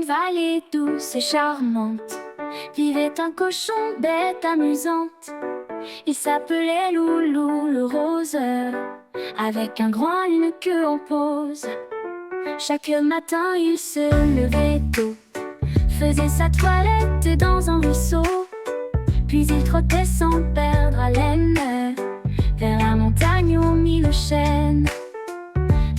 vallée douce et charmante vivait un cochon bête amusante. Il s'appelait Loulou le roseur, avec un groin et une queue en pose. Chaque matin il se levait tôt, faisait sa toilette dans un ruisseau, puis il trottait sans perdre haleine vers la montagne aux mille chênes.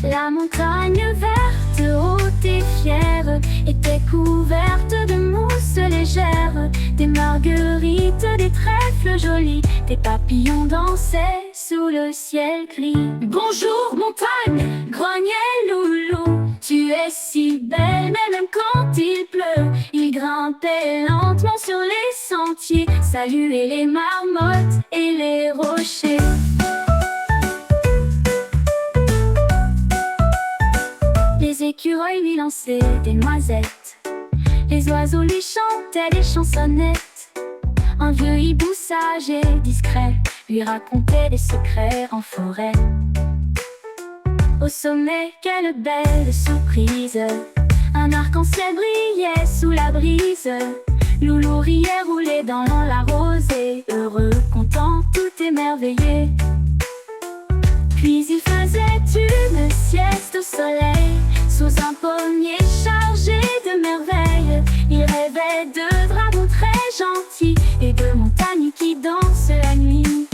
La montagne verte, haute et fière, était couverte de mousse légère, des marguerites, des trèfles jolis, des papillons dansaient sous le ciel gris. Bonjour montagne, grognait Loulou, tu es si belle, mais même quand il pleut, il grimpait lentement sur les sentiers, saluait les marmottes et les rochers. Les écureuils lui lançaient des noisettes, les oiseaux lui chantaient des chansonnettes. Un vieux hibou sage et discret lui racontait des secrets en forêt. Au sommet, quelle belle surprise, un arc-en-ciel brillait sous la brise. Loulou riait, roulait dans la rosée, heureux, content, tout émerveillé. Puis il faisait une sieste au soleil, sous un pommier chargé de merveilles. Il rêvait de dragons très gentils et de montagnes qui dansent la nuit.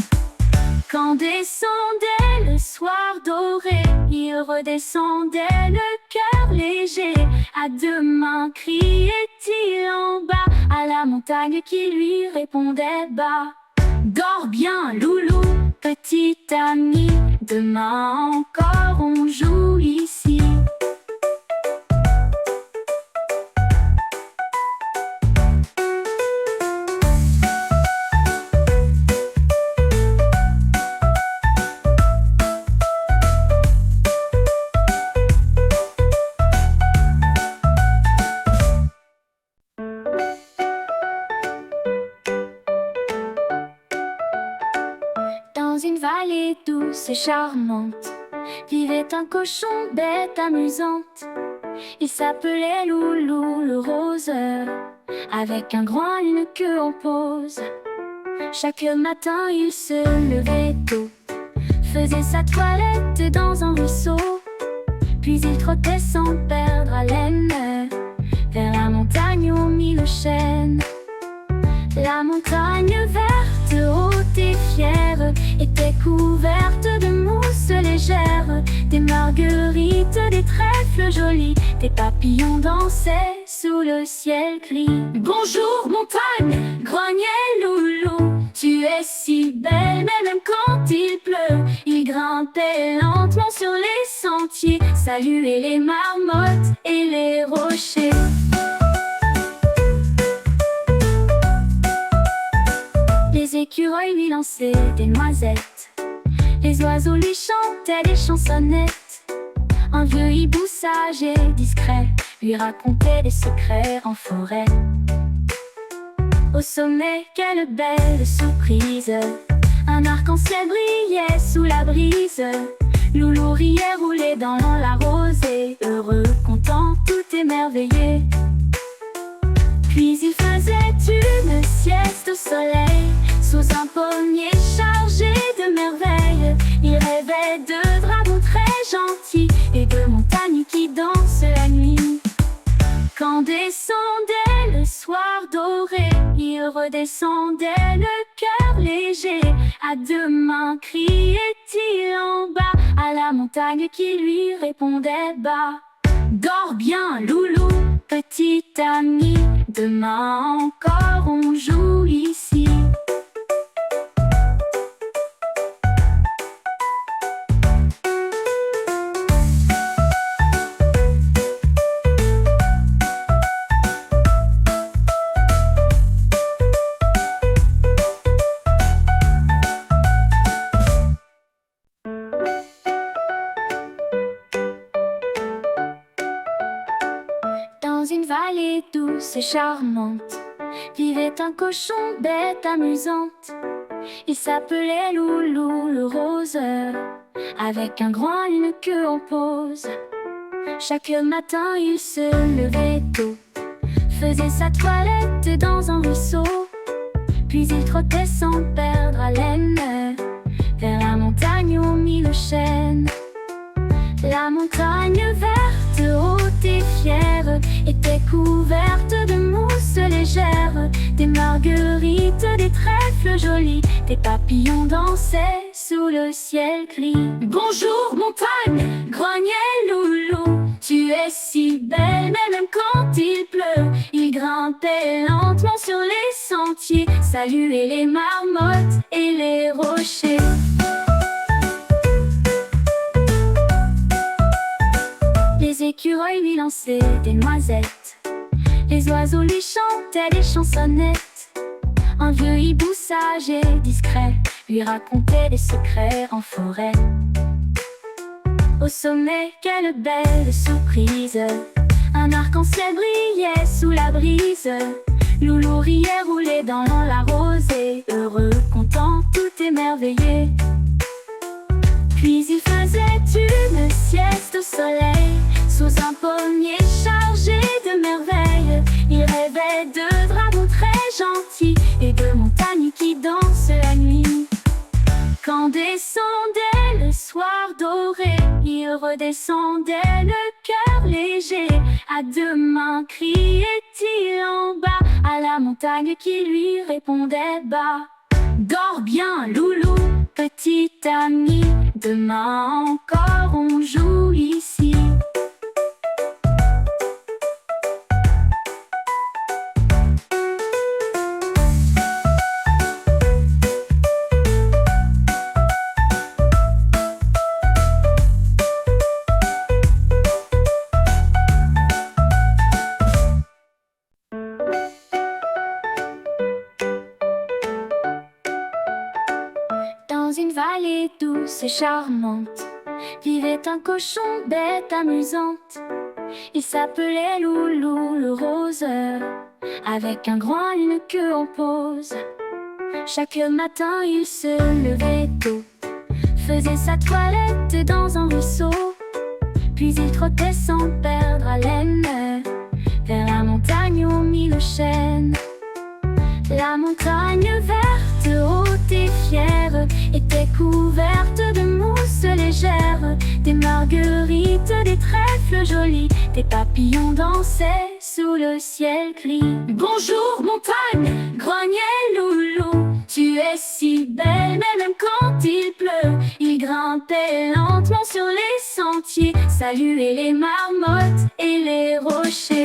Quand descendait le soir doré, il redescendait le cœur léger. À deux mains criait-il en bas, à la montagne qui lui répondait bas. Dors bien Loulou, petit ami, demain encore on joue ici. Dans une vallée douce et charmante vivait un cochon bête amusante. Il s'appelait Loulou le roseur, avec un groin et une queue en pose. Chaque matin il se levait tôt, faisait sa toilette dans un ruisseau, puis il trottait sans perdre haleine vers la montagne aux mille chênes. La montagne verte, haute et fière, était couverte de mousse légère, des marguerites, des trèfles jolis, des papillons dansaient sous le ciel gris. Bonjour montagne, grognait Loulou, tu es si belle, mais même quand il pleut, il grimpait lentement sur les sentiers, saluait les marmottes et les rochers. Les écureuils lui lançaient des noisettes, les oiseaux lui chantaient des chansonnettes. Un vieux hibou sage et discret lui racontait des secrets en forêt. Au sommet, quelle belle surprise, un arc-en-ciel brillait sous la brise. Loulou riait, roulait dans la rosée, heureux, content, tout émerveillé. Puis il faisait une sieste au soleil, sous un pommier chargé de merveilles. Il rêvait de dragons très gentils et de montagnes qui dansent la nuit. Quand descendait le soir doré, il redescendait le cœur léger. À deux mains criait-il en bas, à la montagne qui lui répondait bas. Dors bien Loulou, petit ami, demain encore on joue ici. Dans une vallée douce et charmante vivait un cochon bête amusante. Il s'appelait Loulou le roseur, avec un groin et une queue en pose. Chaque matin il se levait tôt, faisait sa toilette dans un ruisseau. Puis il trottait sans perdre haleine vers la montagne au mille chênes. La montagne verte, haute et fière, était couverte de mousse légère, des marguerites, des trèfles jolis, des papillons dansaient sous le ciel gris. Bonjour montagne, grognait Loulou, tu es si belle, mais même quand il pleut, il grimpait lentement sur les sentiers, saluait les marmottes et les rochers. Les écureuils lui lançaient des noisettes, les oiseaux lui chantaient des chansonnettes. Un vieux hibou sage et discret lui racontait des secrets en forêt. Au sommet, quelle belle surprise, un arc-en-ciel brillait sous la brise. Loulou riait, roulait dans la rosée, heureux, content, tout émerveillé. Puis il faisait une sieste au soleil, sous un pommier chargé de merveilles. Il rêvait de dragons très gentils et de montagnes qui dansent la nuit. Quand descendait le soir doré, il redescendait le cœur léger. À deux mains criait-il en bas à la montagne qui lui répondait bas. Dors bien, Loulou, petit ami, demain encore on joue ici. Dans une vallée douce et charmante vivait un cochon bête amusante. Il s'appelait Loulou le roseur, avec un groin et une queue en pose. Chaque matin il se levait tôt, faisait sa toilette dans un ruisseau. Puis il trottait sans perdre haleine vers la montagne aux mille chênes. La montagne verte, haute et fière, était couverte de mousse légère, des marguerites, des trèfles jolis, des papillons dansaient sous le ciel gris. Bonjour montagne, grognait Loulou, tu es si belle, mais même quand il pleut, il grimpait lentement sur les sentiers, saluait les marmottes et les rochers.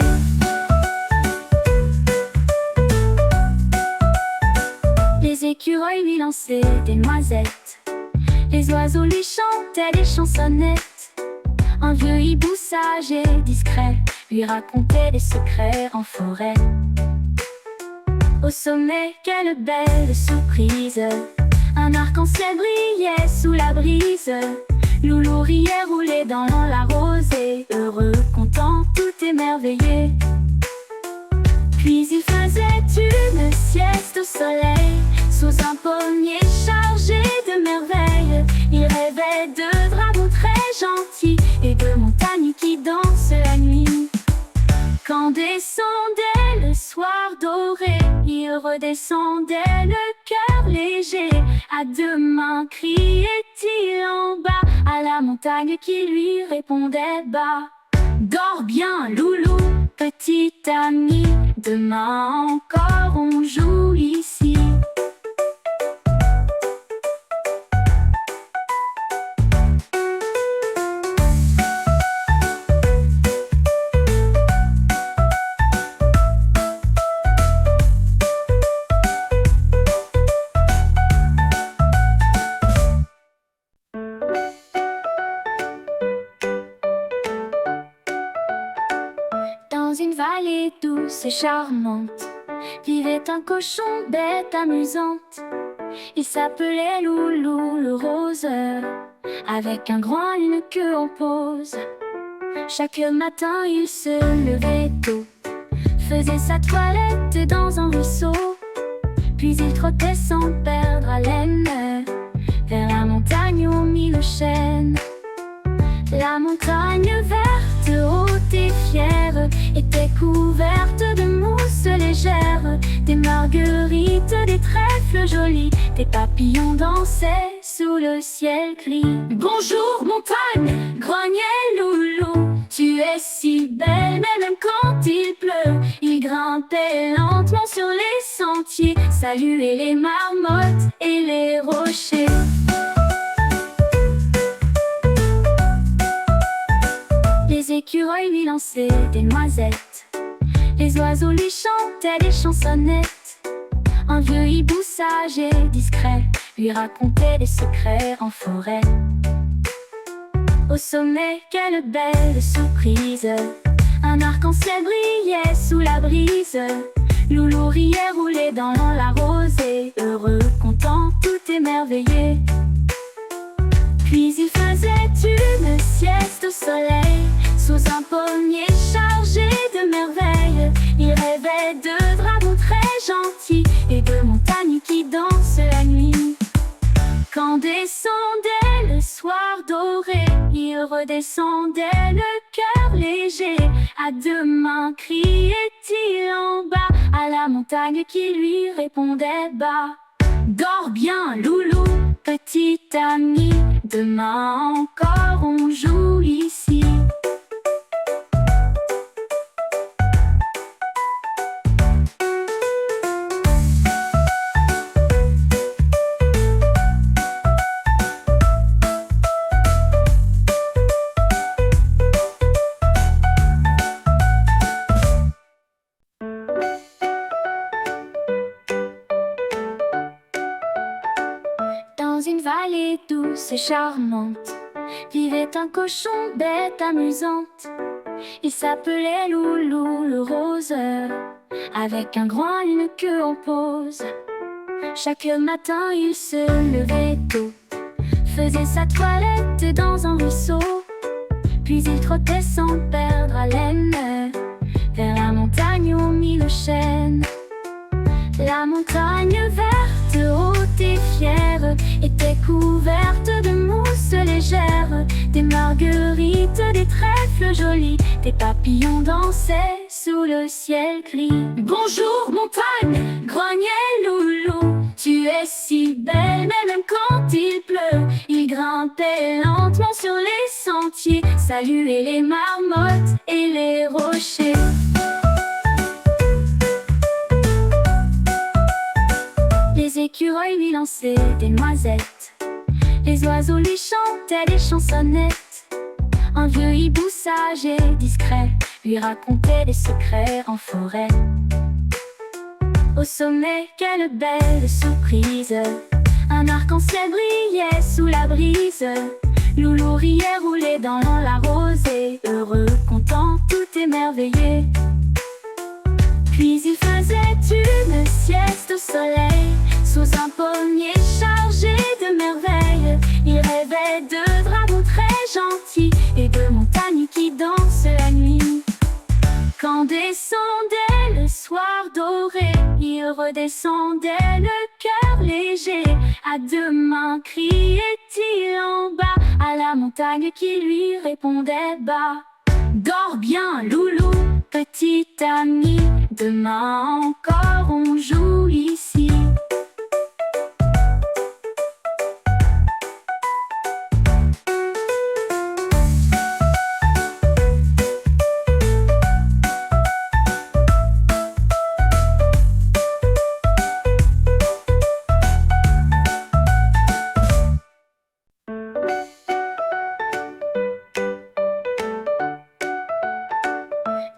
Les écureuils lui lançaient des noisettes, les oiseaux lui chantaient des chansonnettes. Un vieux hibou sage et discret lui racontait des secrets en forêt. Au sommet, quelle belle surprise, un arc-en-ciel brillait sous la brise. Loulou riait, roulait dans la rosée, heureux, content, tout émerveillé. Puis il faisait une sieste au soleil, sous un pommier chargé de merveilles. Il rêvait de dragons très gentils et de montagnes qui dansent la nuit. Quand descendait le soir doré, il redescendait le cœur léger. À deux mains criait-il en bas à la montagne qui lui répondait bas. Dors bien, Loulou, petit ami, demain encore on joue ici. Dans une vallée douce et charmante vivait un cochon bête amusante. Il s'appelait Loulou le roseur, avec un groin et une queue en pose. Chaque matin il se levait tôt, faisait sa toilette dans un ruisseau. Puis il trottait sans perdre haleine vers la montagne aux mille chênes. La montagne verte, haute et fière, était couverte de mousse marguerites, des trèfles jolis, des papillons dansaient sous le ciel gris. Bonjour montagne, grognaient loulou, tu es si belle, mais même quand il pleut, il grimpait lentement sur les sentiers, saluait les marmottes et les rochers. Les écureuils lui lançaient des noisettes, les oiseaux lui chantaient des chansonnettes. Un vieux hibou sage et discret lui racontait des secrets en forêt. Au sommet, quelle belle surprise, un arc-en-ciel brillait sous la brise. Loulou riait, roulait dans la rosée, heureux, content, tout émerveillé. Puis il faisait une sieste au soleil, sous un pommier chargé de merveilles. Il rêvait de dragons très gentils et de montagnes qui dansent la nuit. Quand descendait le soir doré, il redescendait le cœur léger. À deux mains criait-il en bas, à la montagne qui lui répondait bas. Dors bien, loulou, petit ami, demain encore on joue ici. Dans une vallée douce et charmante vivait un cochon bête amusante. Il s'appelait Loulou le roseur, avec un grand et une queue en pose. Chaque matin il se levait tôt, faisait sa toilette dans un ruisseau, puis il trottait sans perdre haleine vers la montagne aux mille chênes. La montagne verte, haute et fière, était couverte de mousse légère, des marguerites, des trèfles jolis, des papillons dansaient sous le ciel gris. Bonjour montagne, grognait Loulou, tu es si belle, mais même quand il pleut, il grimpait lentement sur les sentiers, saluait les marmottes et les rochers. Les écureuils lui lançaient des noisettes, les oiseaux lui chantaient des chansonnettes. Un vieux hibou sage et discret lui racontait des secrets en forêt. Au sommet, quelle belle surprise, un arc-en-ciel brillait sous la brise. Loulou riait, roulait dans la rosée, heureux, content, tout émerveillé. Puis il faisait une sieste au soleil, sous un pommier chargé de merveilles. Il rêvait de dragons très gentils et de montagnes qui dansent la nuit. Quand descendait le soir doré, il redescendait le cœur léger. À deux mains criait-il en bas, à la montagne qui lui répondait bas. Dors bien, loulou, petit ami, demain encore on joue ici.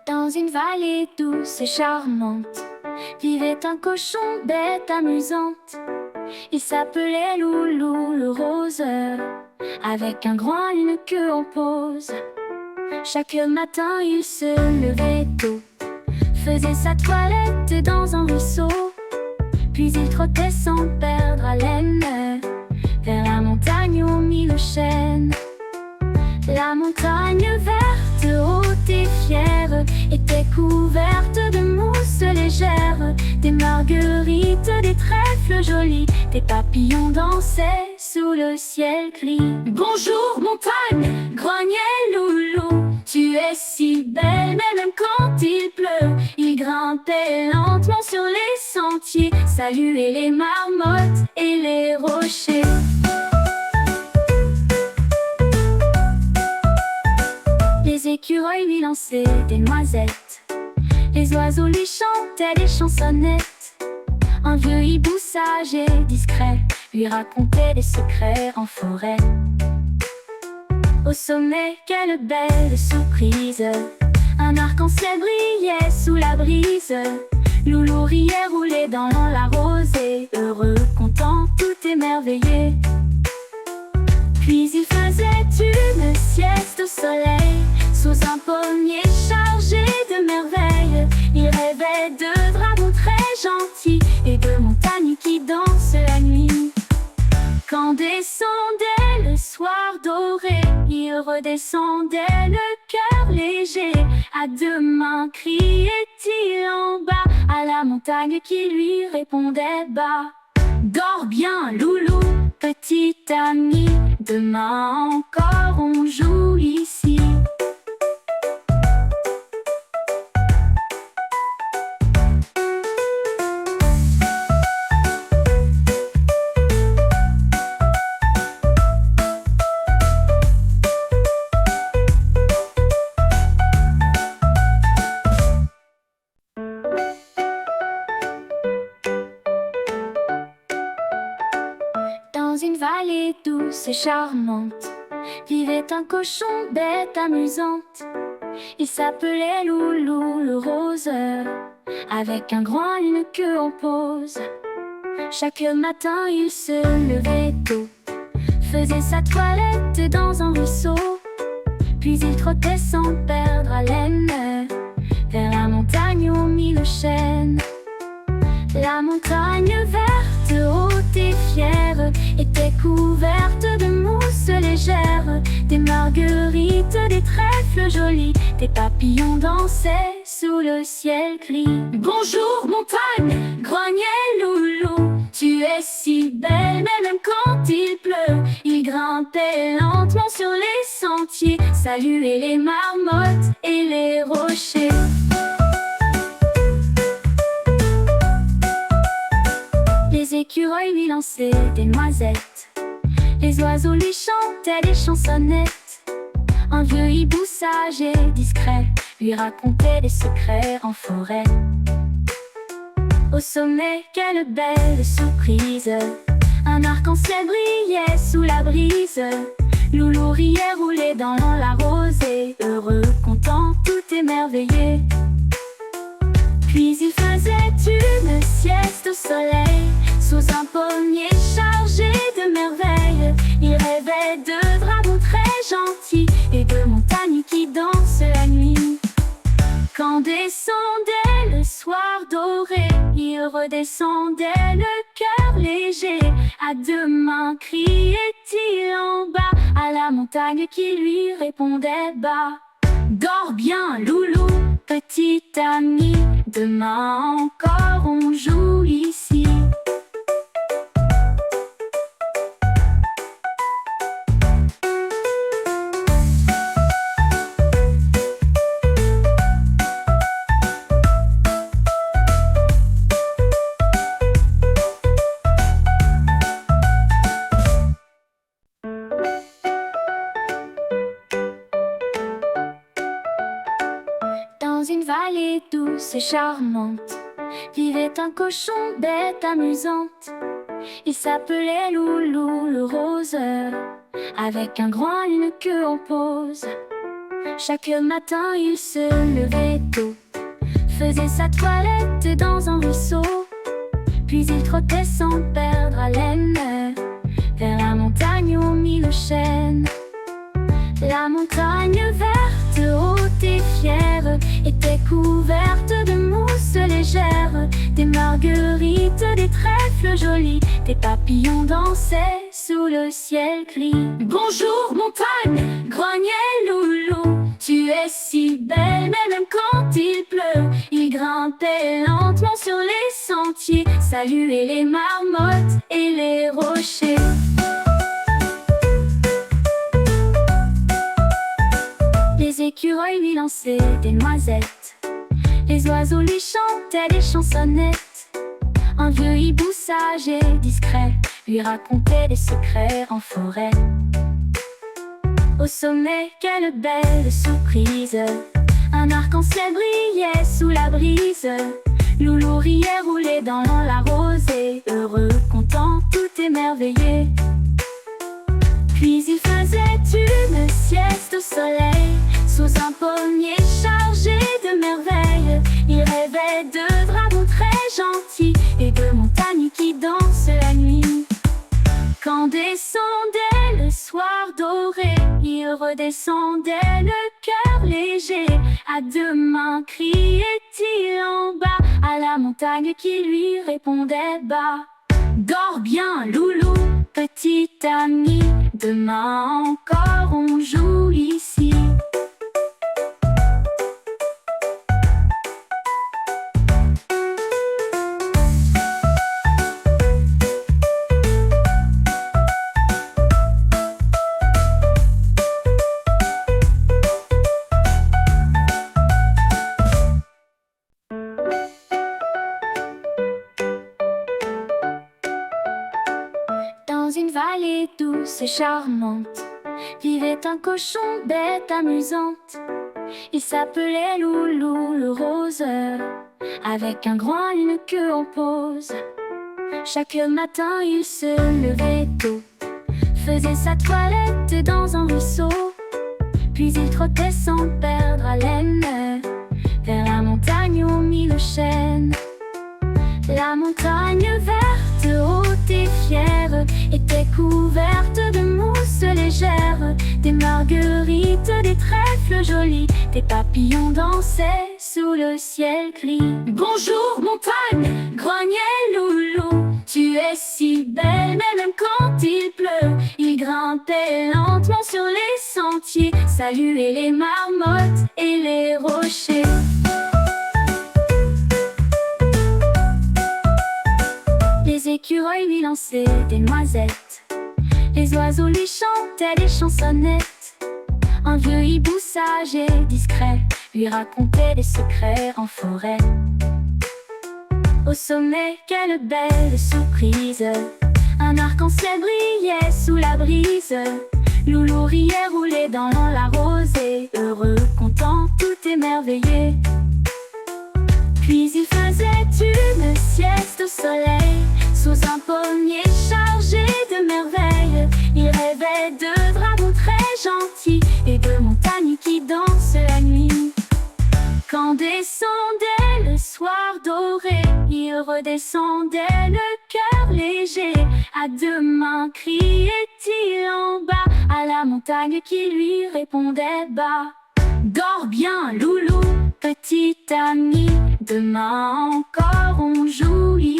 Dans une vallée douce et charmante vivait un cochon bête amusante. Il s'appelait Loulou le roseur, avec un grand et une queue en pose. Chaque matin il se levait tôt, faisait sa toilette dans un ruisseau, puis il trottait sans perdre haleine vers la montagne aux mille chênes. La montagne verte, haute et fière, était couverte de mousse légère, des marguerites, des trèfles jolis, des papillons dansaient sous le ciel gris. Bonjour montagne, grognait Loulou, tu es si belle, mais même quand il pleut, il grimpait lentement sur les sentiers, saluait les marmottes et les rochers. Les écureuils lui lançaient des noisettes, les oiseaux lui chantaient des chansonnettes. Un vieux hibou sage et discret lui racontait des secrets en forêt. Au sommet, quelle belle surprise! Un arc-en-ciel brillait sous la brise. Loulou riait, roulait dans la rosée, heureux, content, tout émerveillé. Puis il faisait une sieste au soleil, sous un pommier chargé de merveilles. Il rêvait de dragons très gentils et de montagnes qui dansent la nuit. Quand descendait le soir doré, il redescendait le cœur léger. À deux mains criait-il en bas, à la montagne qui lui répondait bas. Dors bien, loulou, petit ami, demain encore on joue ici. Dans une vallée douce et charmante vivait un cochon bête amusante. Il s'appelait Loulou le roseur, avec un groin et une queue en pose. Chaque matin il se levait tôt, faisait sa toilette dans un ruisseau. Puis il trottait sans perdre haleine vers la montagne au mille chênes. La montagne verte, haute et fière, était couverte de mousse légère, des marguerites, des trèfles jolis, des papillons dansaient sous le ciel gris. Bonjour montagne, grognait Loulou, tu es si belle, mais même quand il pleut. Il grimpait lentement sur les sentiers, saluait les marmottes et les rochers. Les écureuils lui lançaient des noisettes, les oiseaux lui chantaient des chansonnettes. Un vieux hibou sage et discret lui racontait des secrets en forêt. Au sommet, quelle belle surprise! Un arc-en-ciel brillait sous la brise. Loulou riait, roulait dans la rosée, heureux, content, tout émerveillé. Puis il faisait une sieste au soleil, sous un pommier chargé de merveilles. Il rêvait de dragons très gentils et de montagnes qui dansent la nuit. Quand descendait le soir doré, il redescendait le cœur léger. À deux mains criait-il en bas, à la montagne qui lui répondait bas. Dors bien, loulou, petit ami, demain encore on joue ici. Dans une vallée douce et charmante vivait un cochon bête amusante. Il s'appelait Loulou le roseur, avec un groin et une queue en pose. Chaque matin il se levait tôt, faisait sa toilette dans un ruisseau. Puis il trottait sans perdre haleine vers la montagne aux mille chênes. La montagne verte, haute et fière, était couverte de mousse légère, des marguerites, des trèfles jolis, des papillons dansaient sous le ciel gris. Bonjour montagne, grognait Loulou, tu es si belle, mais même quand il pleut. Il grimpait lentement sur les sentiers, saluait les marmottes et les rochers. Les écureuils lui lançaient des noisettes, Les oiseaux lui chantaient des chansonnettes. Un vieux hibou sage et discret lui racontait des secrets en forêt. Au sommet, quelle belle surprise! Un arc-en-ciel brillait sous la brise. Loulou riait, roulait dans la rosée, heureux, content, tout émerveillé. Puis il faisait une sieste au soleil, sous un pommier chargé de merveilles. Il rêvait de dragons très gentils et de montagnes qui dansent la nuit. Quand descendait le soir doré, il redescendait le cœur léger. À deux mains criait-il en bas, à la montagne qui lui répondait bas. Dors bien, loulou, petit ami, demain encore on joue ici. Dans une vallée douce et charmante vivait un cochon bête amusante. Il s'appelait Loulou le roseur, avec un groin et une queue en pose. Chaque matin il se levait tôt, faisait sa toilette dans un ruisseau. Puis il trottait sans perdre haleine vers la montagne aux mille chênes. La montagne verte, haute et fière, était couverte de mousse légère, des marguerites, des trèfles jolis, des papillons dansaient sous le ciel gris. Bonjour montagne, grognait Loulou, tu es si belle, mais même quand il pleut. Il grimpait lentement sur les sentiers, saluait les marmottes et les rochers. Les écureuils lui lançaient des noisettes, les oiseaux lui chantaient des chansonnettes. Un vieux hibou sage et discret lui racontait des secrets en forêt. Au sommet, quelle belle surprise! Un arc-en-ciel brillait sous la brise. Loulou riait, roulait dans la rosée, heureux, content, tout émerveillé. Puis il faisait une sieste au soleil, sous un pommier chargé de merveilles. Il rêvait de dragons très gentils et de montagnes qui dansent la nuit. Quand descendait le soir doré, il redescendait le cœur léger. À deux mains criait-il en bas, à la montagne qui lui répondait bas. Dors bien, loulou, petit ami, demain encore on joue ici.